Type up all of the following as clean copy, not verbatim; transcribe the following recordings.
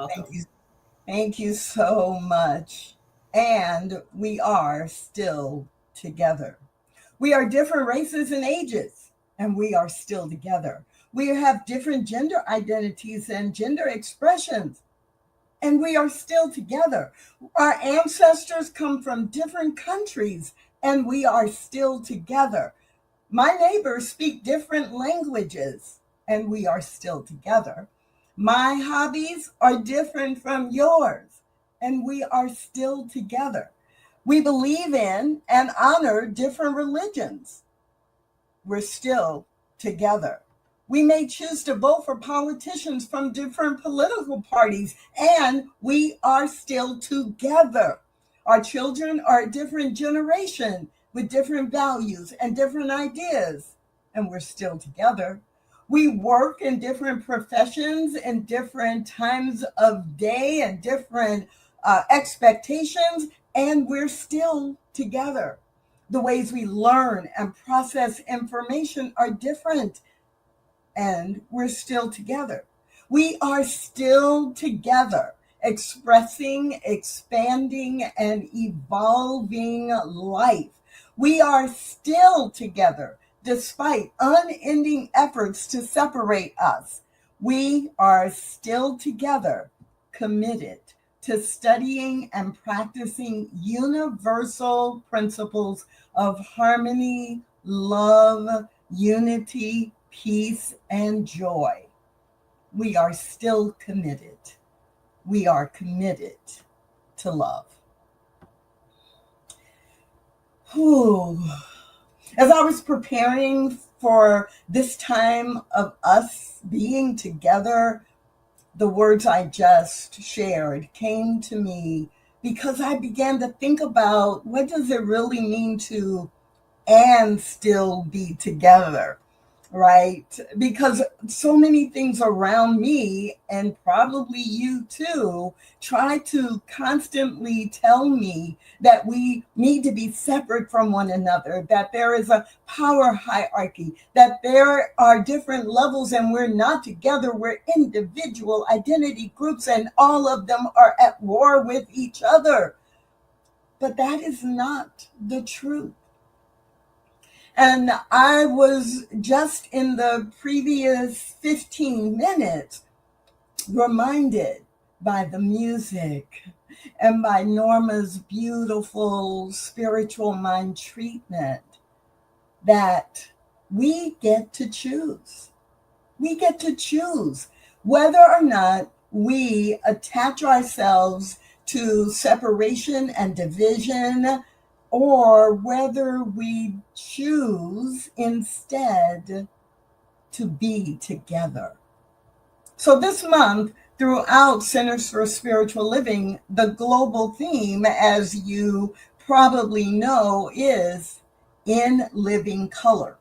Thank welcome. you. Thank you so much. And we are still together. We are different races and ages, and we are still together. We have different gender identities and gender expressions, and we are still together. Our ancestors come from different countries, and we are still together. My neighbors speak different languages, and we are still together. My hobbies are different from yours, and we are still together. We believe in and honor different religions. We're still together. We may choose to vote for politicians from different political parties, and we are still together. Our children are a different generation with different values and different ideas, and we're still together. We work in different professions in different times of day and different expectations, and we're still together. The ways we learn and process information are different, and we're still together. We are still together, expressing, expanding, and evolving life. We are still together despite unending efforts to separate us. We are still together, committed to studying and practicing universal principles of harmony, love, unity, peace, and joy. We are still committed. We are committed to love. Whew. As I was preparing for this time of us being together, the words I just shared came to me because I began to think about what does it really mean to and still be together, right? Because so many things around me, and probably you too, try to constantly tell me that we need to be separate from one another, that there is a power hierarchy, that there are different levels and we're not together, we're individual identity groups, and all of them are at war with each other. But that is not the truth. And I was just in the previous 15 minutes reminded by the music and by Norma's beautiful spiritual mind treatment that we get to choose. We get to choose whether or not we attach ourselves to separation and division, or whether we choose instead to be together. So this month, throughout Centers for Spiritual Living, the global theme, as you probably know, is in living color.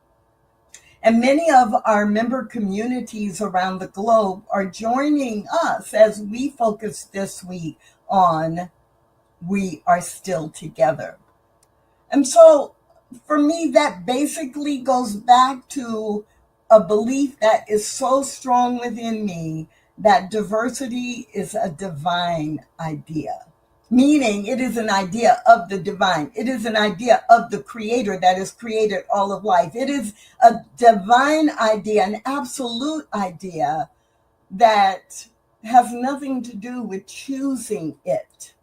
And many of our member communities around the globe are joining us as we focus this week on we are still together. And so for me, that basically goes back to a belief that is so strong within me that diversity is a divine idea. Meaning it is an idea of the divine. It is an idea of the creator that has created all of life. It is a divine idea, an absolute idea that has nothing to do with choosing it.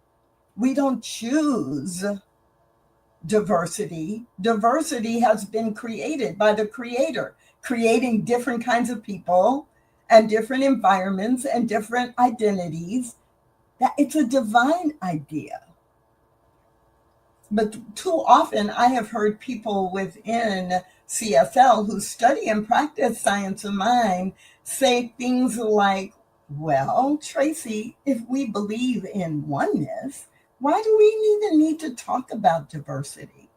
We don't choose diversity. Diversity has been created by the creator, creating different kinds of people and different environments and different identities. That it's a divine idea. But too often I have heard people within CSL who study and practice science of mind say things like, well, Tracy, if we believe in oneness, why do we even need to talk about diversity?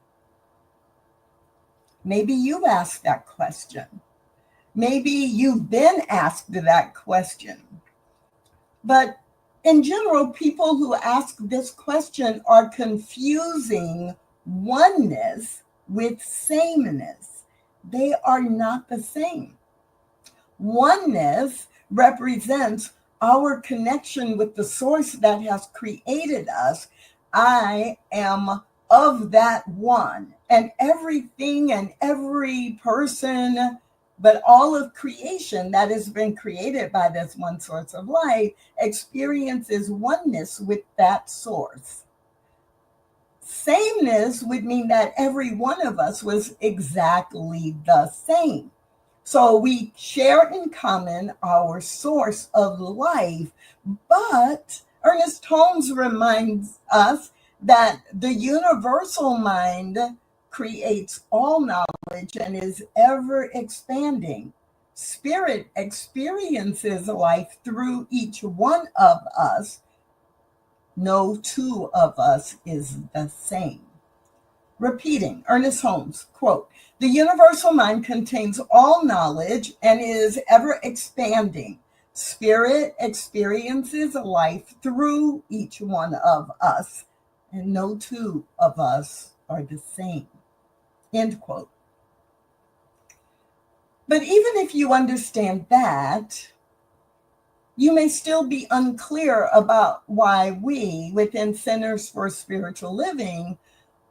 Maybe you've asked that question. Maybe you've been asked that question. But in general, people who ask this question are confusing oneness with sameness. They are not the same. Oneness represents our connection with the source that has created us. I am of that one. And everything and every person, but all of creation that has been created by this one source of life experiences oneness with that source. Sameness would mean that every one of us was exactly the same. So we share in common our source of life, but Ernest Holmes reminds us that the universal mind creates all knowledge and is ever expanding. Spirit experiences life through each one of us. No two of us is the same. Repeating, Ernest Holmes, quote, "The universal mind contains all knowledge and is ever expanding. Spirit experiences life through each one of us, and no two of us are the same." End quote. But even if you understand that, you may still be unclear about why we, within Centers for Spiritual Living,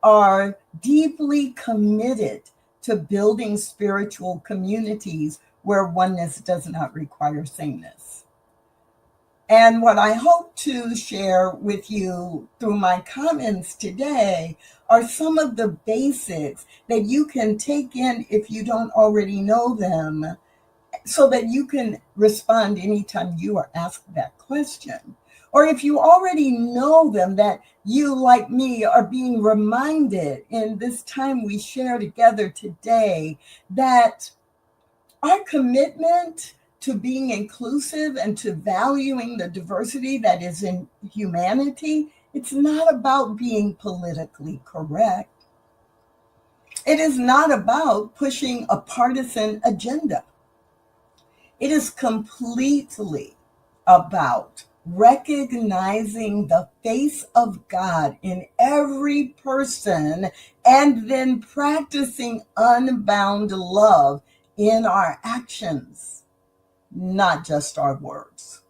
are deeply committed to building spiritual communities where oneness does not require sameness. And what I hope to share with you through my comments today are some of the basics that you can take in if you don't already know them, so that you can respond anytime you are asked that question. Or if you already know them, that you, like me, are being reminded in this time we share together today that our commitment to being inclusive and to valuing the diversity that is in humanity, it's not about being politically correct. It is not about pushing a partisan agenda. It is completely about recognizing the face of God in every person and then practicing unbound love in our actions, not just our words.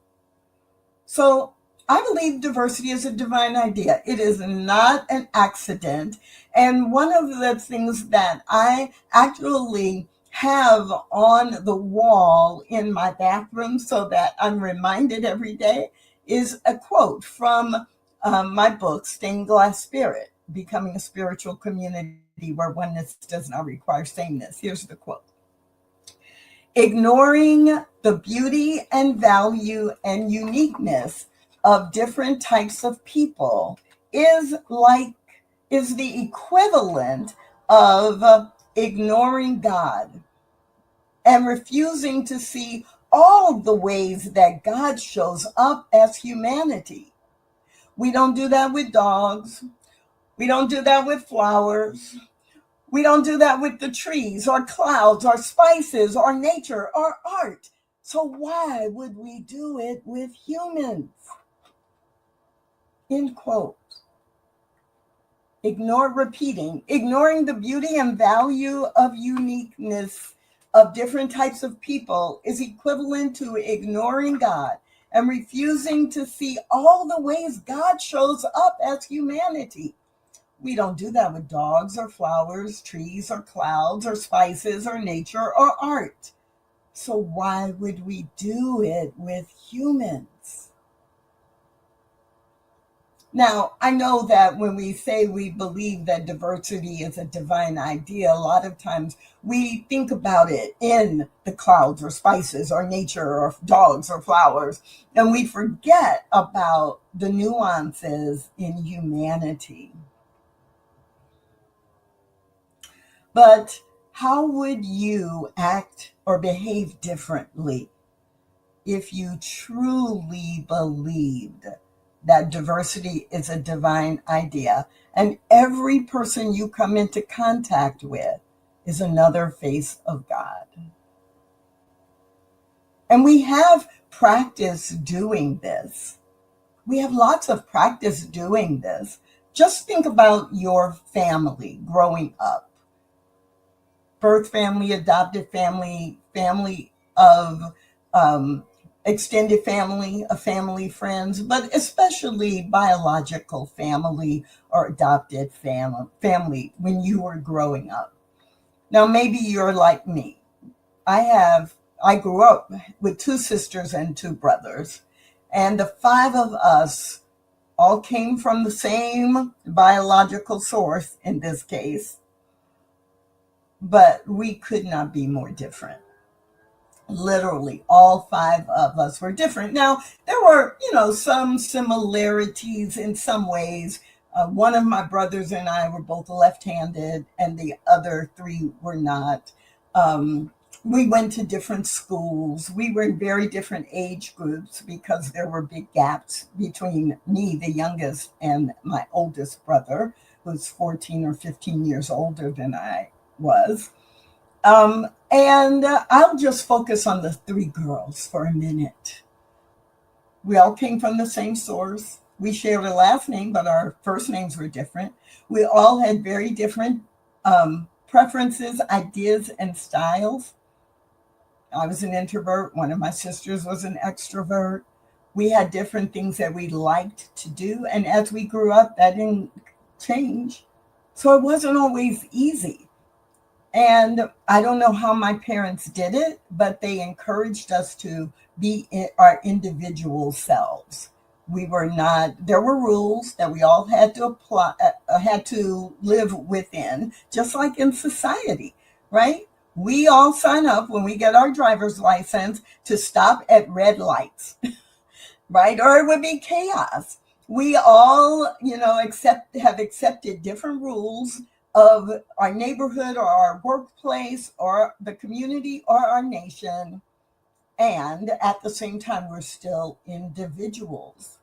So I believe diversity is a divine idea. It is not an accident. And one of the things that I actually have on the wall in my bathroom so that I'm reminded every day is a quote from my book, Stained Glass Spirit, Becoming a Spiritual Community Where Oneness Does Not Require Sameness. Here's the quote. "Ignoring the beauty and value and uniqueness of different types of people is the equivalent of ignoring God and refusing to see all the ways that God shows up as humanity. We don't do that with dogs. We don't do that with flowers. We don't do that with the trees or clouds or spices or nature or art. So why would we do it with humans?" End quote. Ignoring the beauty and value of uniqueness of different types of people is equivalent to ignoring God and refusing to see all the ways God shows up as humanity. We don't do that with dogs or flowers, trees or clouds or spices or nature or art. So why would we do it with humans? Now, I know that when we say we believe that diversity is a divine idea, a lot of times we think about it in the clouds or spices or nature or dogs or flowers, and we forget about the nuances in humanity. But how would you act or behave differently if you truly believed that diversity is a divine idea and every person you come into contact with is another face of God? And we have practice doing this. We have lots of practice doing this. Just think about your family growing up. Birth family, adopted family, family of extended family, a family, friends, but especially biological family or adopted family when you were growing up. Now, maybe you're like me. I grew up with two sisters and two brothers, and the five of us all came from the same biological source in this case, but we could not be more different. Literally, all five of us were different. Now, there were, some similarities in some ways. One of my brothers and I were both left-handed, and the other three were not. We went to different schools. We were in very different age groups because there were big gaps between me, the youngest, and my oldest brother, who's 14 or 15 years older than I was. And I'll just focus on the three girls for a minute. We all came from the same source. We shared a last name, but our first names were different. We all had very different preferences, ideas, and styles. I was an introvert. One of my sisters was an extrovert. We had different things that we liked to do. And as we grew up, that didn't change. So it wasn't always easy. And I don't know how my parents did it, but they encouraged us to be our individual selves. There were rules that we all had to apply, had to live within, just like in society, right? We all sign up when we get our driver's license to stop at red lights, right? Or it would be chaos. We all, have accepted different rules of our neighborhood or our workplace or the community or our nation. And at the same time, we're still individuals.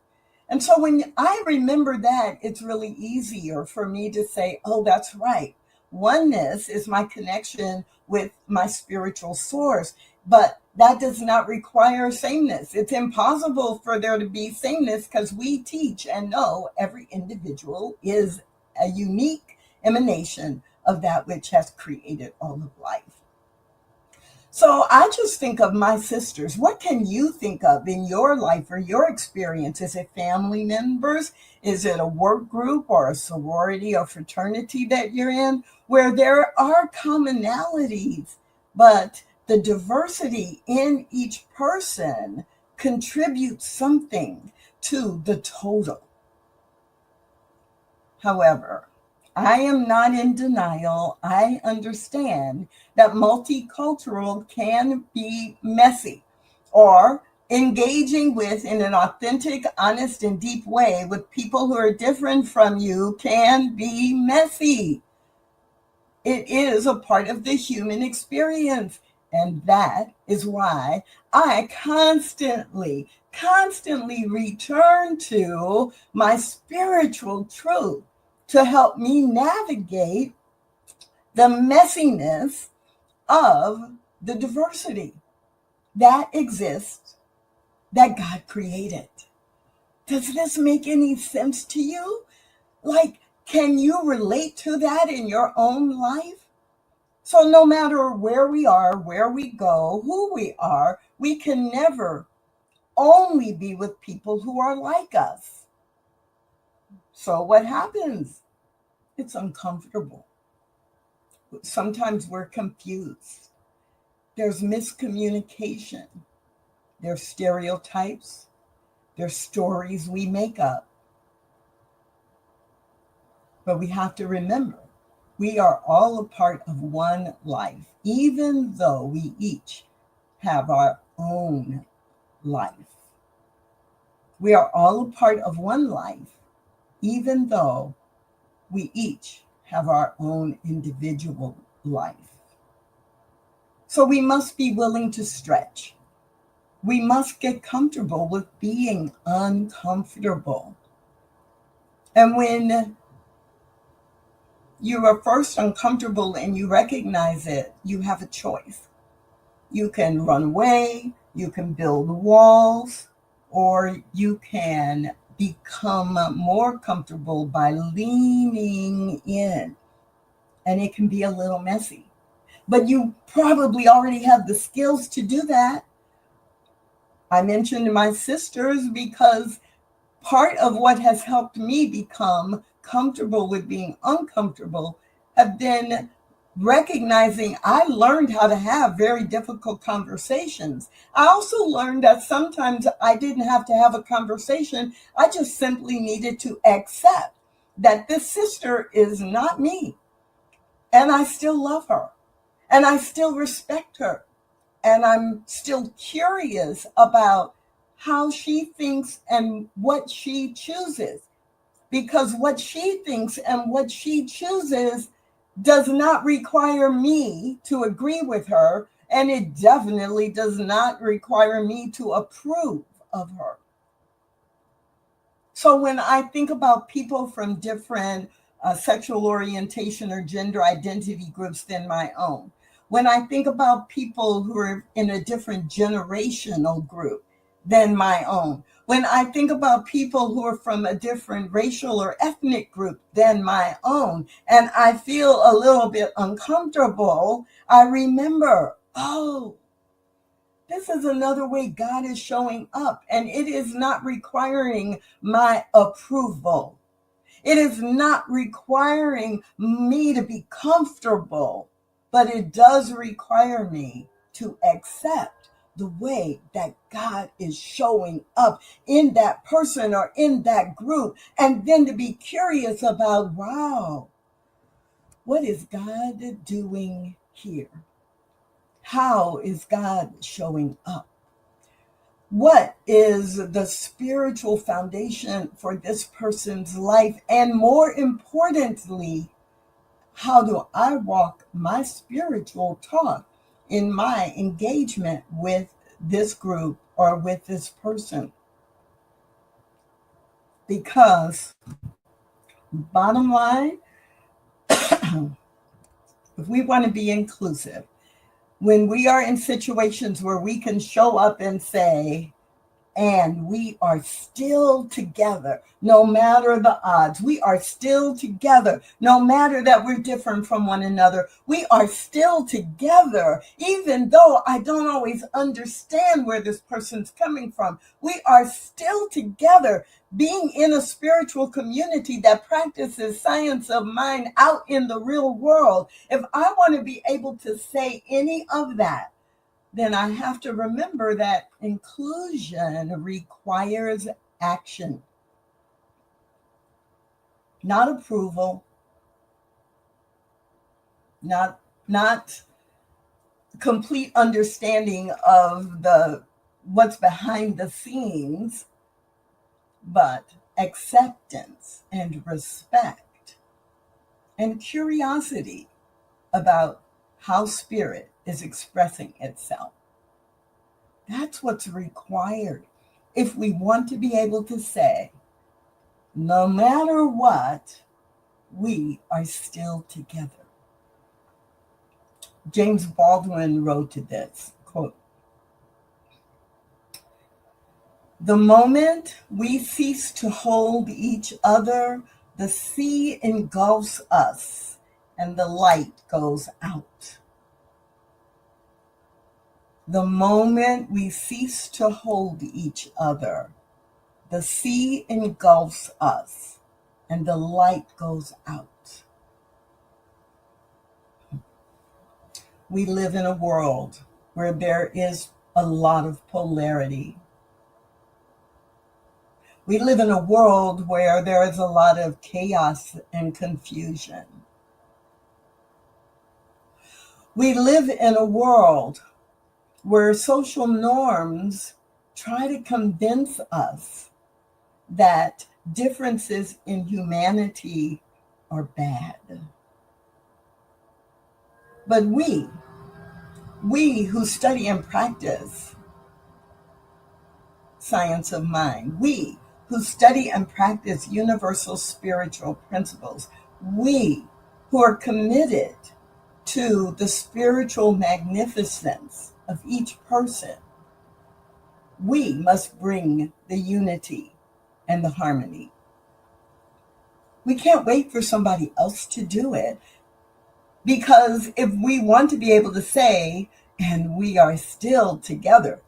And so when I remember that, it's really easier for me to say, oh, that's right. Oneness is my connection with my spiritual source, but that does not require sameness. It's impossible for there to be sameness because we teach and know every individual is a unique emanation of that which has created all of life. So I just think of my sisters. What can you think of in your life or your experience? Is it family members? Is it a work group or a sorority or fraternity that you're in where there are commonalities, but the diversity in each person contributes something to the total? However, I am not in denial. I understand that multicultural can be messy, or engaging with in an authentic, honest, and deep way with people who are different from you can be messy. It is a part of the human experience. And that is why I constantly return to my spiritual truth to help me navigate the messiness of the diversity that exists, that God created. Does this make any sense to you? Like, can you relate to that in your own life? So no matter where we are, where we go, who we are, we can never only be with people who are like us. So what happens? It's uncomfortable. Sometimes we're confused. There's miscommunication. There's stereotypes. There's stories we make up. But we have to remember, we are all a part of one life, even though we each have our own life. We are all a part of one life, even though we each have our own individual life. So we must be willing to stretch. We must get comfortable with being uncomfortable. And when you are first uncomfortable and you recognize it, you have a choice. You can run away, you can build walls, or you can become more comfortable by leaning in. And it can be a little messy. But you probably already have the skills to do that. I mentioned my sisters because part of what has helped me become comfortable with being uncomfortable have been recognizing I learned how to have very difficult conversations. I also learned that sometimes I didn't have to have a conversation. I just simply needed to accept that this sister is not me. And I still love her. And I still respect her. And I'm still curious about how she thinks and what she chooses. Because what she thinks and what she chooses does not require me to agree with her, and it definitely does not require me to approve of her. So when I think about people from different sexual orientation or gender identity groups than my own, when I think about people who are in a different generational group than my own, when I think about people who are from a different racial or ethnic group than my own, and I feel a little bit uncomfortable, I remember, oh, this is another way God is showing up, and it is not requiring my approval. It is not requiring me to be comfortable, but it does require me to accept the way that God is showing up in that person or in that group, and then to be curious about, wow, what is God doing here? How is God showing up? What is the spiritual foundation for this person's life? And more importantly, how do I walk my spiritual talk in my engagement with this group or with this person? Because bottom line, if we want to be inclusive, when we are in situations where we can show up and say, and we are still together, no matter the odds. We are still together, no matter that we're different from one another. We are still together, even though I don't always understand where this person's coming from. We are still together, being in a spiritual community that practices science of mind out in the real world. If I want to be able to say any of that, then I have to remember that inclusion requires action, not approval, not complete understanding of what's behind the scenes, but acceptance and respect and curiosity about how spirit is expressing itself. That's what's required if we want to be able to say, no matter what, we are still together. James Baldwin wrote to this, quote, "The moment we cease to hold each other, the sea engulfs us and the light goes out. The moment we cease to hold each other, the sea engulfs us and the light goes out." We live in a world where there is a lot of polarity. We live in a world where there is a lot of chaos and confusion. We live in a world where social norms try to convince us that differences in humanity are bad. But we who study and practice science of mind, we who study and practice universal spiritual principles, we who are committed to the spiritual magnificence of each person, we must bring the unity and the harmony. We can't wait for somebody else to do it, because if we want to be able to say, And we are still together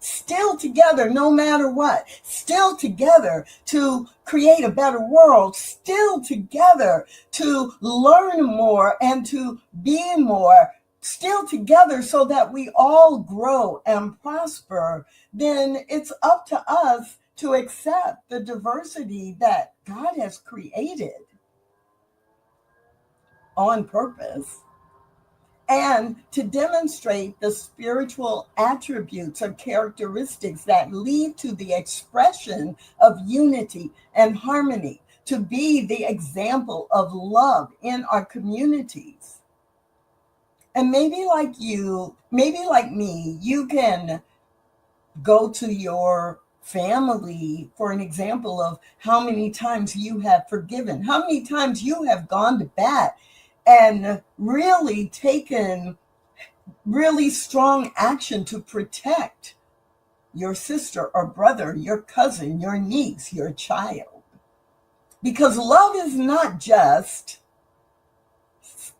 no matter what, still together to create a better world, still together to learn more and to be more, still together so that we all grow and prosper. Then it's up to us to accept the diversity that God has created on purpose, and to demonstrate the spiritual attributes or characteristics that lead to the expression of unity and harmony, to be the example of love in our communities. And maybe like you, maybe like me, you can go to your family for an example of how many times you have forgiven, how many times you have gone to bat and really taken really strong action to protect your sister or brother, your cousin, your niece, your child. Because love is not just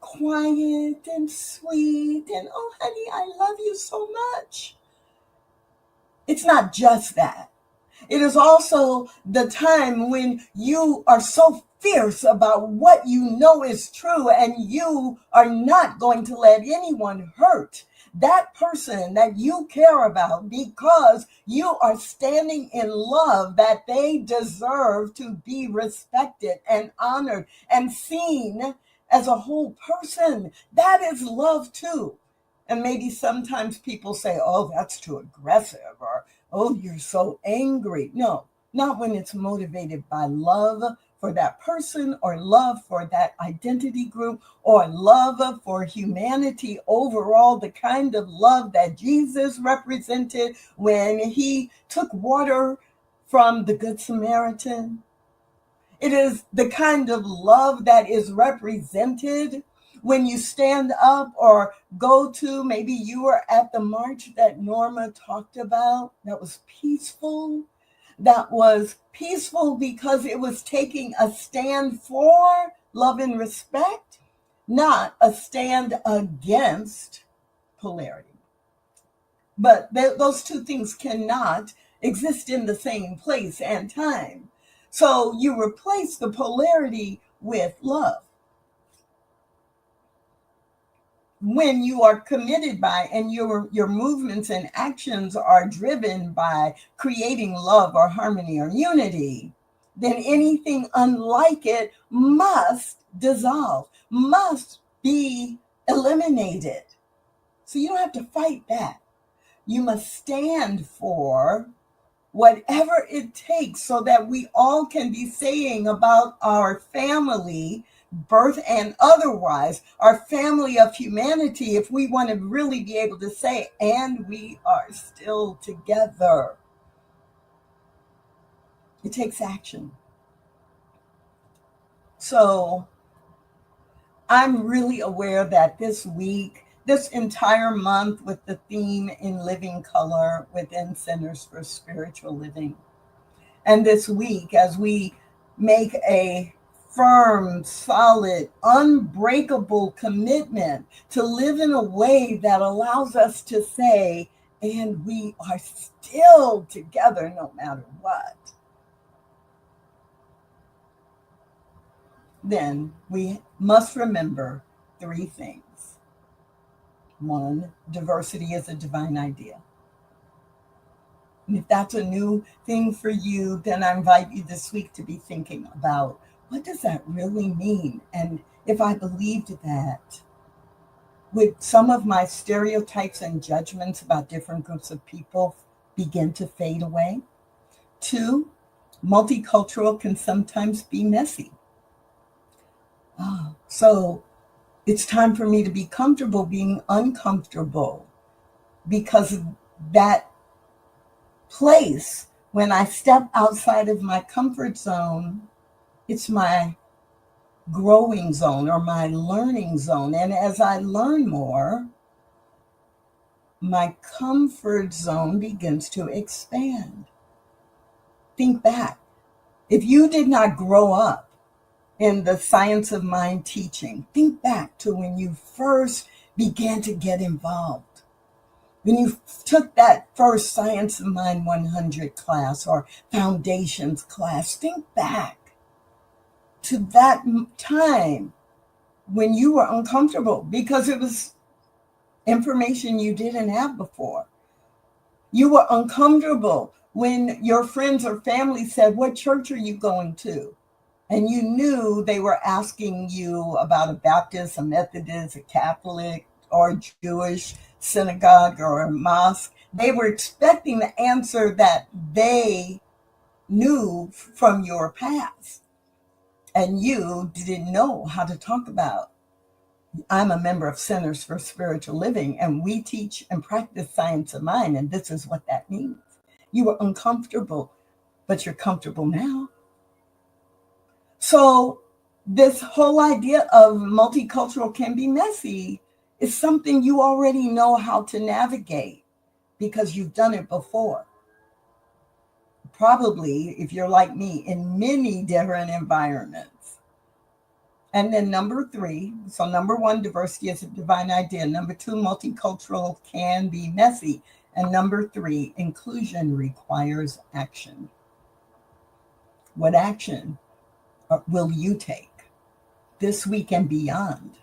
quiet and sweet and, oh, honey, I love you so much. It's not just that. It is also the time when you are so fierce about what you know is true and you are not going to let anyone hurt that person that you care about, because you are standing in love that they deserve to be respected and honored and seen as a whole person. That is love too. And maybe sometimes people say, oh, that's too aggressive, or, oh, you're so angry. No, not when it's motivated by love for that person, or love for that identity group, or love for humanity overall, the kind of love that Jesus represented when he took water from the Good Samaritan. It is the kind of love that is represented when you stand up or go to, maybe you were at the march that Norma talked about, that was peaceful. That was peaceful because it was taking a stand for love and respect, not a stand against polarity. But those two things cannot exist in the same place and time. So you replace the polarity with love. When you are committed by, and your movements and actions are driven by creating love or harmony or unity, then anything unlike it must dissolve, must be eliminated. So you don't have to fight that. You must stand for whatever it takes so that we all can be saying about our family, birth and otherwise, our family of humanity, if we want to really be able to say, and we are still together. It takes action. So I'm really aware that this week, this entire month, with the theme in living color within Centers for Spiritual Living, and this week, as we make a firm, solid, unbreakable commitment to live in a way that allows us to say, and we are still together no matter what, then we must remember three things. One, diversity is a divine idea. And if that's a new thing for you, then I invite you this week to be thinking about, what does that really mean? And if I believed that, would some of my stereotypes and judgments about different groups of people begin to fade away? Two, multicultural can sometimes be messy. So it's time for me to be comfortable being uncomfortable, because that place, when I step outside of my comfort zone, it's my growing zone or my learning zone. And as I learn more, my comfort zone begins to expand. Think back. If you did not grow up in the science of mind teaching, think back to when you first began to get involved. When you took that first Science of Mind 100 class or Foundations class, think back to that time when you were uncomfortable because it was information you didn't have before. You were uncomfortable when your friends or family said, "What church are you going to?" And you knew they were asking you about a Baptist, a Methodist, a Catholic, or a Jewish synagogue or a mosque. They were expecting the answer that they knew from your past. And you didn't know how to talk about. I'm a member of Centers for Spiritual Living, and we teach and practice science of mind, and this is what that means. You were uncomfortable, but you're comfortable now. So this whole idea of multicultural can be messy is something you already know how to navigate because you've done it before. Probably, if you're like me, in many different environments. And then number 3, so number 1, diversity is a divine idea. Number 2, multicultural can be messy. And number 3, inclusion requires action. What action will you take this week and beyond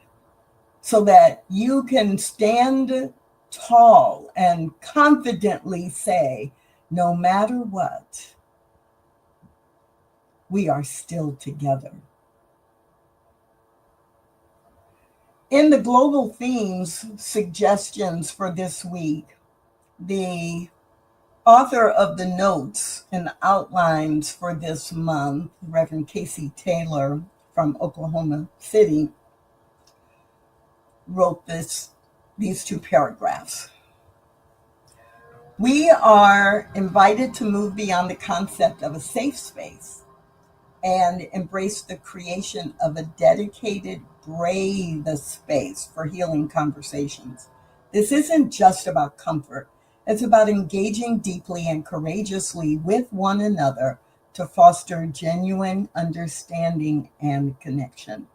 so that you can stand tall and confidently say, no matter what, we are still together? In the global themes suggestions for this week, the author of the notes and outlines for this month, Reverend Casey Taylor from Oklahoma City, wrote these 2 paragraphs. We are invited to move beyond the concept of a safe space and embrace the creation of a dedicated, brave space for healing conversations. This isn't just about comfort. It's about engaging deeply and courageously with one another to foster genuine understanding and connection.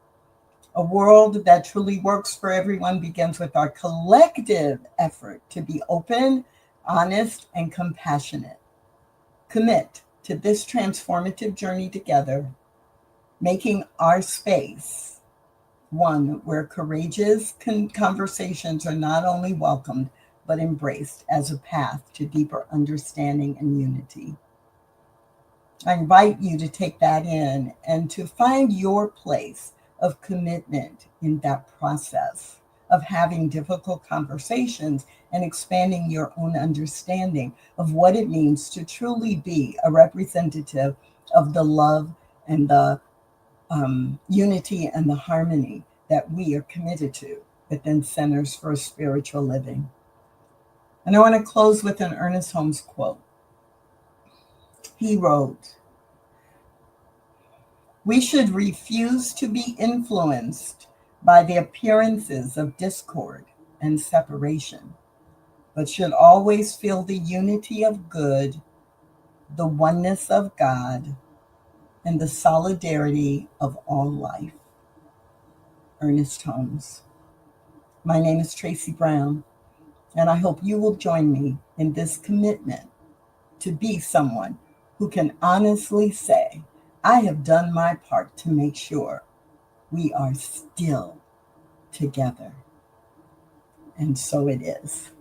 A world that truly works for everyone begins with our collective effort to be open, honest, and compassionate. Commit to this transformative journey together, making our space one where courageous conversations are not only welcomed, but embraced as a path to deeper understanding and unity. I invite you to take that in and to find your place of commitment in that process of having difficult conversations and expanding your own understanding of what it means to truly be a representative of the love and the unity and the harmony that we are committed to within Centers for Spiritual Living. And I want to close with an Ernest Holmes quote. He wrote, "We should refuse to be influenced by the appearances of discord and separation, but should always feel the unity of good, the oneness of God, and the solidarity of all life." Ernest Holmes. My name is Tracy Brown, and I hope you will join me in this commitment to be someone who can honestly say, I have done my part to make sure we are still together. And so it is.